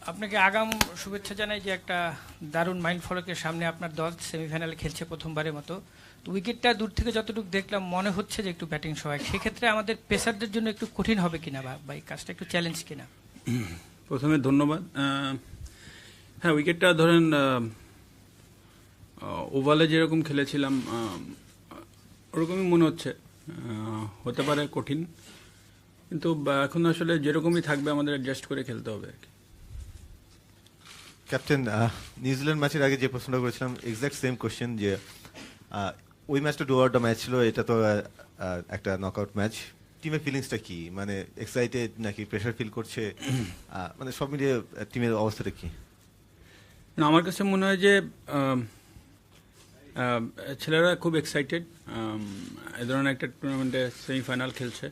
আপনাকে আগাম শুভেচ্ছা জানাই যে একটা দারুণ মাইল ফলকের সামনে আপনার দল সেমিফাইনালে খেলছে প্রথমবারের মতো। তো উইকেটটা দূর থেকে যতটুকু দেখলাম মনে হচ্ছে যে একটু ব্যাটিং সহায়ক, সেক্ষেত্রে আমাদের পেসারদের জন্য একটু কঠিন হবে কিনা বা এই কাজটা একটু চ্যালেঞ্জ কিনা? প্রথমে ধন্যবাদ। হ্যাঁ, উইকেটটা ধরেন ওভালে যেরকম খেলেছিলাম ওরকমই মনে হচ্ছে। হতে পারে কঠিন, কিন্তু এখন আসলে যেরকমই থাকবে আমাদের অ্যাডজাস্ট করে খেলতে হবে আর কি। ক্যাপ্টেন, নিউজিল্যান্ড ম্যাচের আগে যে প্রশ্নটা করেছিলাম এক্সাক্ট সেম কোশ্চেন, যে ওই ম্যাচটা ডু অর ডাই ম্যাচ ছিল, এটা তো একটা নকআউট ম্যাচ। টিমের ফিলিংসটা কি? মানে এক্সাইটেড নাকি প্রেশার ফিল করছে? মানে সব মিলিয়ে টিমের অবস্থাটা কি? না, আমার কাছে মনে হয় যে ছেলেরা খুব এক্সাইটেড। এ ধরনের একটা টুর্নামেন্টে সেমিফাইনাল খেলছে।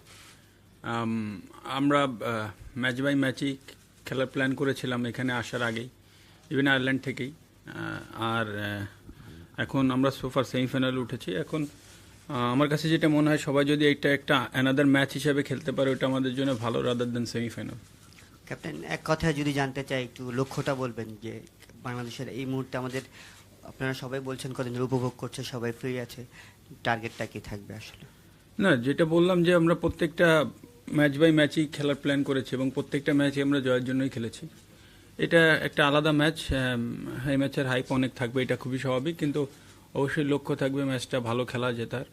আমরা ম্যাচ বাই ম্যাচই খেলার প্ল্যান করেছিলাম এখানে আসার আগেই, ইভেন আয়ারল্যান্ড থেকেই। আর এখন আমরা সোফার সেমিফাইনালে উঠেছি। এখন আমার কাছে যেটা মনে হয়, সবাই যদি এটা একটা অ্যানাদার ম্যাচ হিসেবে খেলতে পারে, ওটা আমাদের জন্য ভালো, রাদার দেন সেমিফাইনাল। ক্যাপ্টেন, এক কথা যদি জানতে চাই, একটু লক্ষ্যটা বলবেন যে বাংলাদেশের এই মুহূর্তে আমাদের, আপনারা সবাই বলছেন কদিন উপভোগ করছে, সবাই ফ্রি আছে, টার্গেটটা কি থাকবে আসলে? না, যেটা বললাম যে আমরা প্রত্যেকটা ম্যাচ বাই ম্যাচই খেলার প্ল্যান করেছি এবং প্রত্যেকটা ম্যাচই আমরা জয়ের জন্যই খেলেছি। এটা একটা আলাদা ম্যাচ, এই ম্যাচের হাইপ অনেক থাকবে, এটা খুবই স্বাভাবিক, কিন্তু অবশ্যই লক্ষ্য থাকবে ম্যাচটা ভালো খেলা, জেতার।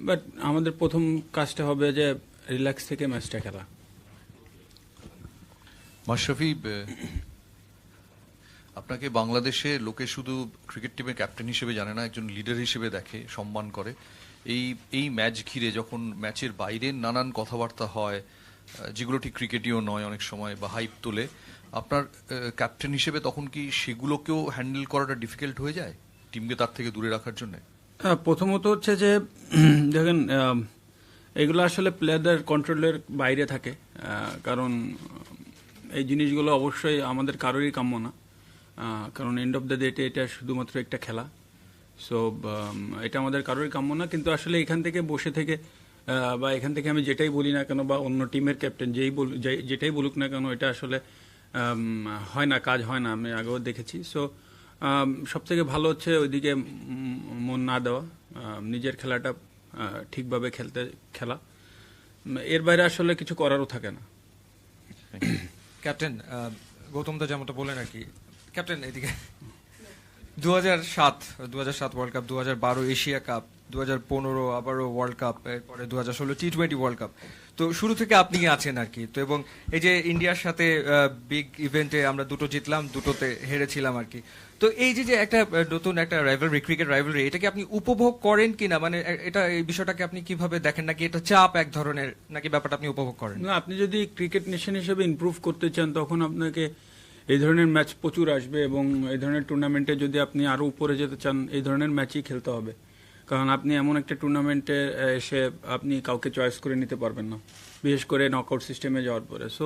বাট আমাদের প্রথম কাজটা হবে যে রিল্যাক্স থেকে ম্যাচটা খেলা। মাশরাফি, আপনাকে বাংলাদেশে লোকে শুধু ক্রিকেট টিমের ক্যাপ্টেন হিসেবে জানে না, একজন লিডার হিসেবে দেখে, সম্মান করে। এই ম্যাচ ঘিরে যখন ম্যাচের বাইরে নানান কথাবার্তা হয়, যেগুলো ঠিক ক্রিকেটীয় নয় অনেক সময়, বা হাইপ তোলে, আপনার ক্যাপ্টেন হিসেবে তখন কি সেগুলোকেও হ্যান্ডেল করাটা ডিফিকাল্ট হয়ে যায় টিমকে তার থেকে দূরে রাখার জন্য? প্রথমত হচ্ছে যে দেখেন, এগুলো আসলে প্লেয়ারদের কন্ট্রোলের বাইরে থাকে, কারণ এই জিনিসগুলো অবশ্যই আমাদের কারোরই কাম্য না, কারণ এন্ড অফ দ্য ডে এটা শুধুমাত্র একটা খেলা। সো এটা আমাদের কারোরই কাম্য না, কিন্তু আসলে এখান থেকে বসে থেকে বা এখান থেকে আমি যেটাই বলি না কেন, বা অন্য টিমের ক্যাপ্টেন যেটাই বলুক না কেন, এটা আসলে হয় না, কাজ হয় না, আমি আগেও দেখেছি। সো সব থেকে ভালো হচ্ছে ওইদিকে মন না দেওয়া, নিজের খেলাটা ঠিকভাবে খেলা। এর বাইরে আসলে কিছু করারও থাকে না। ক্যাপ্টেন, গৌতম দা যেমনটা বলেন আর কি, ক্যাপ্টেন এদিকে 2007 ওয়ার্ল্ড কাপ, 2012 এশিয়া কাপ, 2015 আবারও ওয়ার্ল্ড কাপ, এরপরে 2016 টি-20 ওয়ার্ল্ড কাপ, তো শুরু থেকে আপনি আছেন আর কি। তো এবং এই যে ইন্ডিয়ার সাথে বিগ ইভেন্টে আমরা দুটো জিতলাম, দুটোতে হেরেছিলাম আর কি। তো এই যে একটা নতুন একটা রাইভালরি, ক্রিকেট রাইভালরি, এটাকে আপনি উপভোগ করেন কিনা? মানে এটা, এই বিষয়টাকে আপনি কিভাবে দেখেন? নাকি এটা চাপ এক ধরনের, নাকি ব্যাপারটা আপনি উপভোগ করেন? না, আপনি যদি ক্রিকেট নেশন হিসেবে ইমপ্রুভ করতে চান, তখন আপনাকে এই ধরনের ম্যাচ প্রচুর আসবে, এবং এই ধরনের টুর্নামেন্টে যদি আপনি আরো উপরে যেতে চান, এই ধরনের ম্যাচই খেলতে হবে। কারণ আপনি এমন একটা টুর্নামেন্টে এসে আপনি কাউকে চয়েস করে নিতে পারবেন না, বিশেষ করে নকআউট সিস্টেমে যাওয়ার পরে। সো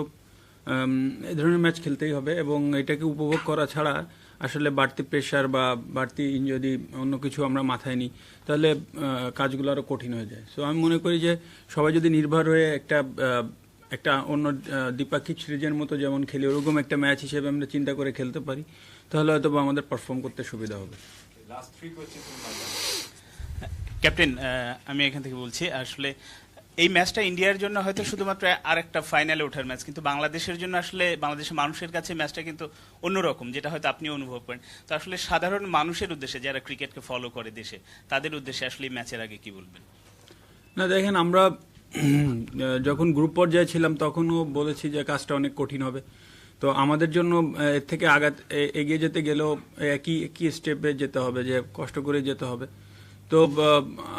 এই ধরনের ম্যাচ খেলতেই হবে, এবং এটাকে উপভোগ করা ছাড়া আসলে বাড়তি প্রেশার বা বাড়তি যদি অন্য কিছু আমরা মাথায় নিই, তাহলে কাজগুলো আরো কঠিন হয়ে যায়। সো আমি মনে করি যে সবাই যদি নির্ভর হয়ে একটা অন্য দ্বিপাক্ষিক সিরিজের মতো যেমন খেলি, ওরকম একটা ম্যাচ হিসেবে আমরা চিন্তা করে খেলতে পারি, তাহলে হয়তো আমাদের পারফর্ম করতে সুবিধা হবে। ক্যাপ্টেন, আমি এখান থেকে বলছি, আসলে এই ম্যাচটা ইন্ডিয়ার জন্য হয়তো শুধুমাত্র আরেকটা ফাইনালে ওঠার ম্যাচ, কিন্তু বাংলাদেশের জন্য আসলে বাংলাদেশের মানুষের কাছে ম্যাচটা কিন্তু অন্যরকম, যেটা হয়তো আপনি অনুভব করেন। তো আসলে সাধারণ মানুষের উদ্দেশ্যে, যারা ক্রিকেটকে ফলো করে দেশে, তাদের উদ্দেশ্যে আসলে এই ম্যাচের আগে কি বলবেন? না, দেখেন, আমরা যখন গ্রুপ পর্যায়ে ছিলাম তখনও বলেছি যে কাজটা অনেক কঠিন হবে। তো আমাদের জন্য এর থেকে এগিয়ে যেতে গেলেও একই স্টেপে যেতে হবে, যে কষ্ট করে যেতে হবে। তো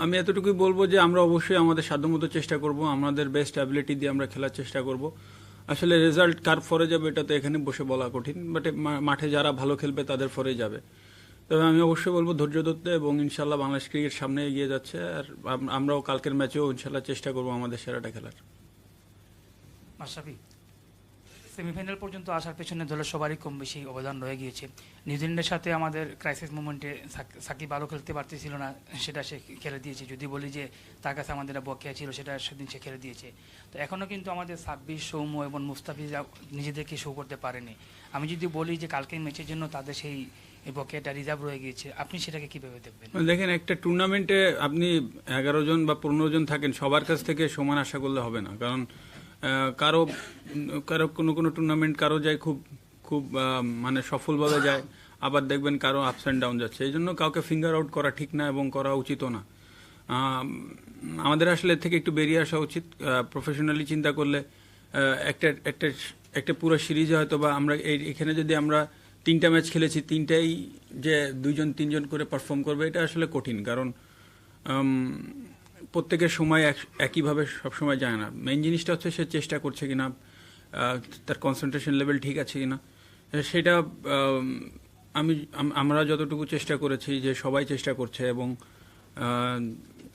আমি এতটুকুই বলবো যে আমরা অবশ্যই আমাদের সাধ্যমতো চেষ্টা করব, আমাদের বেস্ট অ্যাবিলিটি দিয়ে আমরা খেলার চেষ্টা করব। আসলে রেজাল্ট কার ফরে যাবে এটা তো এখানে বসে বলা কঠিন, বাট মাঠে যারা ভালো খেলবে তাদের ফরে যাবে। তবে আমি অবশ্যই বলবো ধৈর্য ধরতে, এবং ইনশাল্লাহ বাংলাদেশ ক্রিকেট সামনে এগিয়ে যাচ্ছে, আর আমরাও কালকের ম্যাচেও ইনশাল্লাহ চেষ্টা করবো আমাদের সেরাটা খেলার। মাশরাফি, সেমিফাইনাল পর্যন্ত আসার পেছনে দলের সবারই কম বেশি অবদান রয়ে গিয়েছে। নিউজিল্যান্ডের সাথে আমাদের ক্রাইসিস মোমেন্টে সাকিব ভালো খেলতে পারতেছিল না, সেটা সে খেলে দিয়েছে। যদি বলি যে তার কাছে আমাদের বকেয়া ছিল, সেটা সেদিন সে খেলে দিয়েছে। তো এখনও কিন্তু আমাদের সাব্বির, সৌম্য এবং মুস্তাফিজ নিজেদেরকে শো করতে পারেনি। আমি যদি বলি যে কালকের ম্যাচের জন্য তাদের সেই বকেয়াটা রিজার্ভ রয়ে গিয়েছে, আপনি সেটাকে কিভাবে দেখবেন? দেখেন, একটা টুর্নামেন্টে আপনি 11 জন বা 15 জন থাকেন, সবার কাছ থেকে সমান আশা করলে হবে না। কারণ কারো কারো কোনো টুর্নামেন্ট কারো যায় খুব খুব মানে সফলভাবে যায়, আবার দেখবেন কারো আপস অ্যান্ড ডাউন যাচ্ছে। এই জন্য কাউকে ফিঙ্গার আউট করা ঠিক না এবং করা উচিতও না। আমাদের আসলে এর থেকে একটু বেরিয়ে আসা উচিত। প্রফেশনালি চিন্তা করলে একটা একটা একটা পুরো সিরিজে হয়তো বা আমরা এখানে যদি আমরা 3টা ম্যাচ খেলেছি, 3টাই যে 2-3 করে পারফর্ম করবে, এটা আসলে কঠিন। কারণ প্রত্যেকের সময় একইভাবে সবসময় যায় না। মেইন জিনিসটা হচ্ছে সে চেষ্টা করছে কিনা, তার কনসেন্ট্রেশন লেভেল ঠিক আছে কিনা। সেটা আমরা যতটুকু চেষ্টা করেছি, যে সবাই চেষ্টা করছে এবং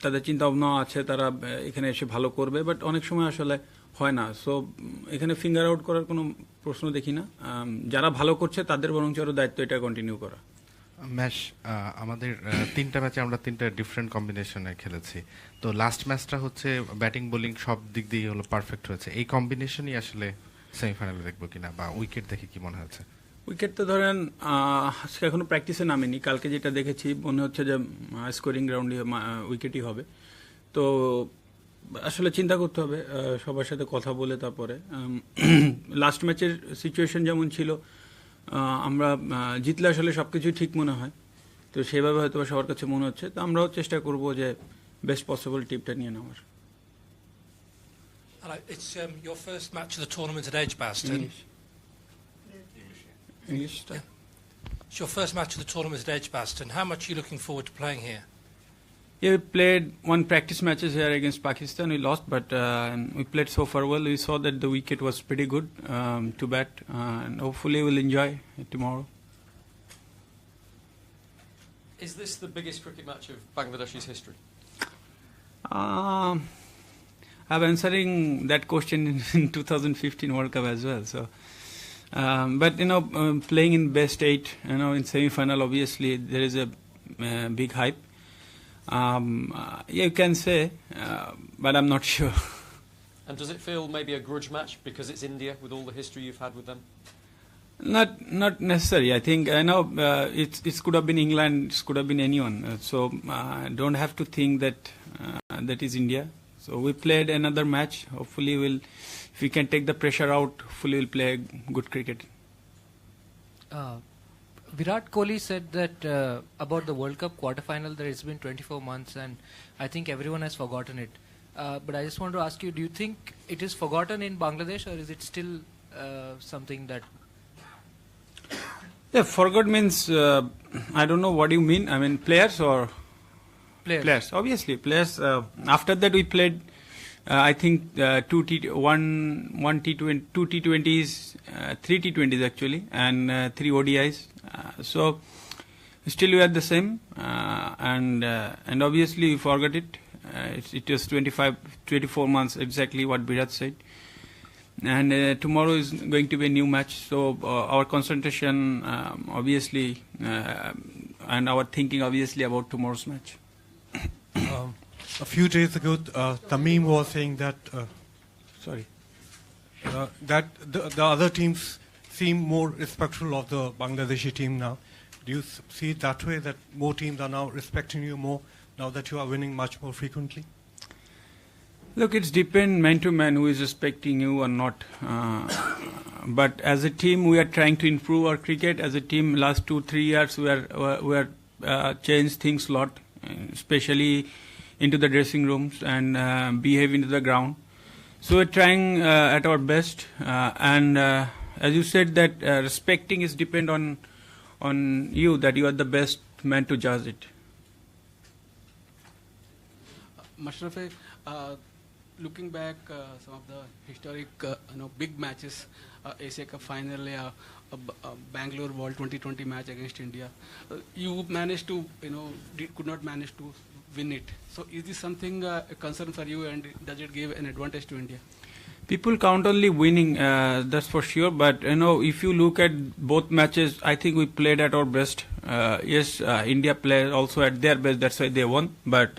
তাদের চিন্তা ভাবনা আছে তারা এখানে এসে ভালো করবে, বাট অনেক সময় আসলে হয় না। সো এখানে ফিঙ্গার আউট করার কোনো প্রশ্ন দেখি না। যারা ভালো করছে তাদের বরঞ্চ আরও দায়িত্ব এটা কন্টিনিউ করা। ম্যাচ আমাদের 3টা ম্যাচে আমরা 3টা ডিফারেন্ট কম্বিনেশনে খেলেছি। তো লাস্ট ম্যাচটা হচ্ছে ব্যাটিং বোলিং সব দিক দিয়ে হলো পারফেক্ট হয়েছে। এই কম্বিনেশনই আসলে সেমিফাইনালে দেখবো কিনা, বা উইকেট দেখে কি মনে হচ্ছে? উইকেট তো ধরেন আজকে এখনো প্র্যাকটিসে নামেনি। কালকে যেটা দেখেছি মনে হচ্ছে যে স্কোরিং গ্রাউন্ডে উইকেটই হবে। তো আসলে চিন্তা করতে হবে, সবার সাথে কথা বলে। তারপরে লাস্ট ম্যাচের সিচুয়েশন যেমন ছিল, আমরা জিতলে আসলে সবকিছুই ঠিক মনে হয়। তো সেভাবে হয়তো সবার কাছে মনে হচ্ছে। তো আমরাও চেষ্টা করব যে বেস্ট পসিবল টিপটা নিয়ে নেওয়ার। It's your first match of the tournament at Edgbaston. English. It's your first match of the tournament at Edgbaston. How much are you looking forward to playing here? Yeah, we played one practice matches here against Pakistan. We lost, but we played so far well. We saw that the wicket was pretty good to bat, and hopefully we'll enjoy it tomorrow. Is this the biggest cricket match of Bangladesh's history? I'm answering that question in 2015 World Cup as well. So, but playing in best 8, in semi-final, obviously there is a big hype. You can say, but I'm not sure. And does it feel maybe a grudge match because it's India with all the history you've had with them? Not necessary. I think it could have been England, it could have been anyone. So don't have to think that that is India. So we played another match. Hopefully if we can take the pressure out, hopefully we'll play good cricket. Virat Kohli said that about the World Cup quarterfinal that it's been 24 months and I think everyone has forgotten it. But I just want to ask you, do you think it is forgotten in Bangladesh or is it still something that... Yeah, forgot means, I don't know what you mean. I mean players or... Players. Obviously, players. After that we played, I think, 2 T20s, 3 T20s actually, and 3 ODIs. So still we are the same, and obviously we forgot it. It was 24 months exactly what Virat said. And tomorrow is going to be a new match, so our concentration obviously and our thinking obviously about tomorrow's match. A few days ago, Tamim was saying that that the other teams seem more respectful of the Bangladeshi team now. Do you see it that way, that more teams are now respecting you more now that you are winning much more frequently? Look, it's depend man to man who is respecting you or not. But as a team, we are trying to improve our cricket. As a team, last 2-3 years, we are changed things a lot, especially into the dressing rooms and behave into the ground. So we're trying at our best. And as you said, that respecting is depend on you, that you are the best man to judge it. Mashrafe, looking back, some of the historic, big matches, Asia Cup final, Bangalore World 2020 match against India, you managed to, could not manage to win it. So is this something a concern for you, and does it give an advantage to India? People count only winning, that's for sure. But if you look at both matches, I think we played at our best. Yes, India played also at their best. That's why they won. But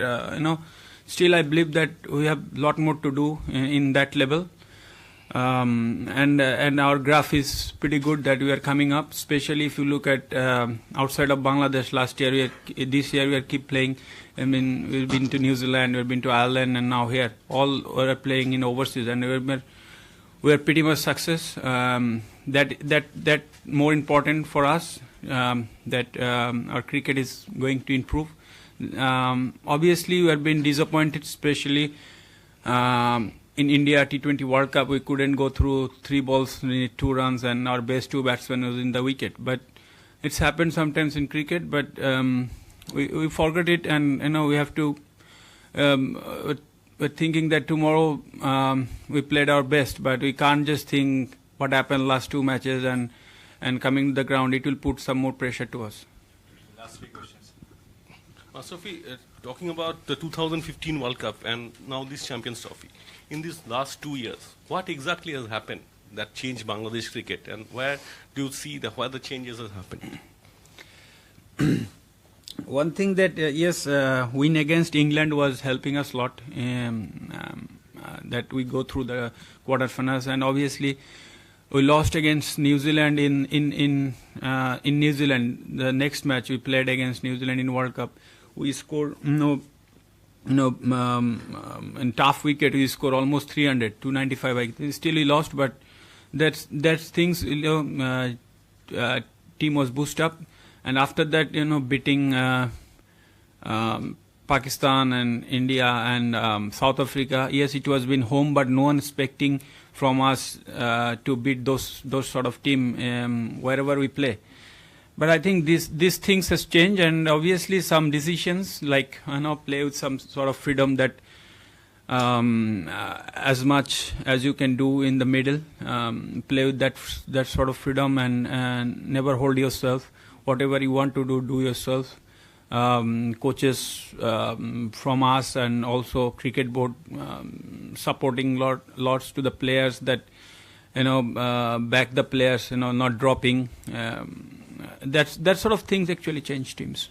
still, I believe that we have a lot more to do in that level. And our graph is pretty good that we are coming up. Especially if you look at outside of Bangladesh last year, this year we are keep playing. I mean, we've been to New Zealand, we've been to Ireland, and now here. All are playing in overseas, and we're pretty much success. That more important for us. That our cricket is going to improve. Obviously, we have been disappointed, especially in India T20 World Cup. We couldn't go through 3 balls, 2 runs, and our best 2 batsmen was in the wicket. But it's happened sometimes in cricket. But we forgot it, and we have to. We're thinking that tomorrow we played our best, but we can't just think what happened last 2 matches and coming to the ground. It will put some more pressure to us. Last 3 questions. Sophie, talking about the 2015 World Cup and now this Champions Trophy, in these last 2 years, what exactly has happened that changed Bangladesh cricket, and where do you see where the changes have happened? One thing that win against England was helping us a lot. That we go through the quarterfinals, and obviously we lost against New Zealand in New Zealand. The next match we played against New Zealand in World Cup, we scored in tough wicket we scored almost 300, 295. Still we lost, but that's things. Team was boosted up, and after that beating Pakistan and India and South Africa. Yes, it was been home, but no one expecting from us to beat those sort of team wherever we play. But I think these things has changed, and obviously some decisions like play with some sort of freedom that as much as you can do in the middle, play with that sort of freedom and never hold yourself. Whatever you want to do yourself. Coaches from us and also cricket board supporting lots to the players that back the players, not dropping. That sort of things actually change teams.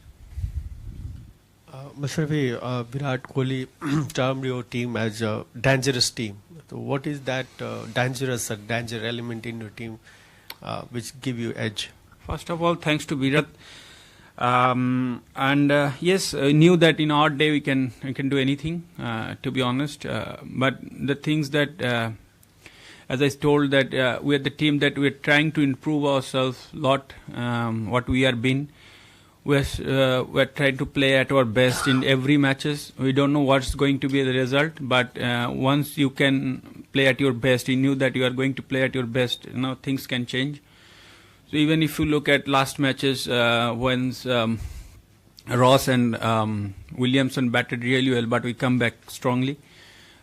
Mashrafi, Virat Kohli termed your team as a dangerous team. So what is that danger element in your team which give you edge? First of all, thanks to Virat. Yes, I knew that in our day we can do anything, to be honest. But the things that, as I told, that we are the team that we're trying to improve ourselves a lot, what we are been. We're trying to play at our best in every matches. We don't know what's going to be the result, but once you can play at your best, you knew that you are going to play at your best, things can change. So even if you look at last matches, when Ross and Williamson batted really well, but we come back strongly.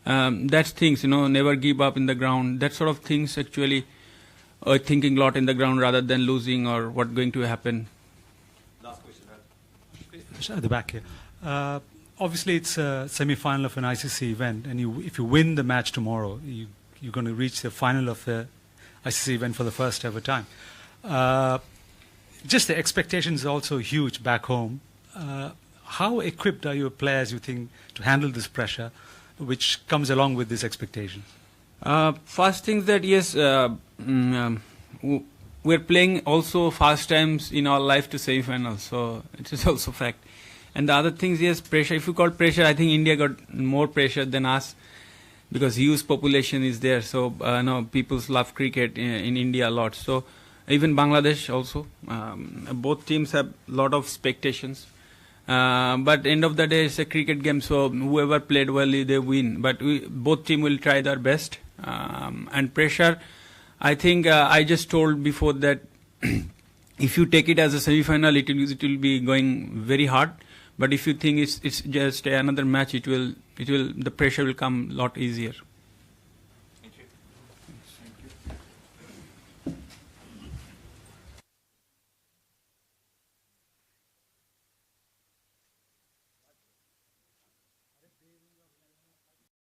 That's things, never give up in the ground. That sort of things actually thinking a lot in the ground rather than losing or what's going to happen. Last question. At the back here. Obviously, it's a semi-final of an ICC event, and if you win the match tomorrow, you're going to reach the final of the ICC event for the first ever time. Just the expectations are also huge back home. How equipped are your players, you think, to handle this pressure, which comes along with these expectations? First thing that, yes, we're playing also first times in our life to semi-finals, so it is also fact. And the other things, yes, pressure. If you call pressure, I think India got more pressure than us because huge population is there. So people love cricket in India a lot. So even Bangladesh also. Both teams have a lot of expectations. But end of the day, it's a cricket game, so whoever played well, they win. But both teams will try their best. And pressure, I think I just told before that if you take it as a semi-final, it will be going very hard. But if you think it's just another match, the pressure will come a lot easier.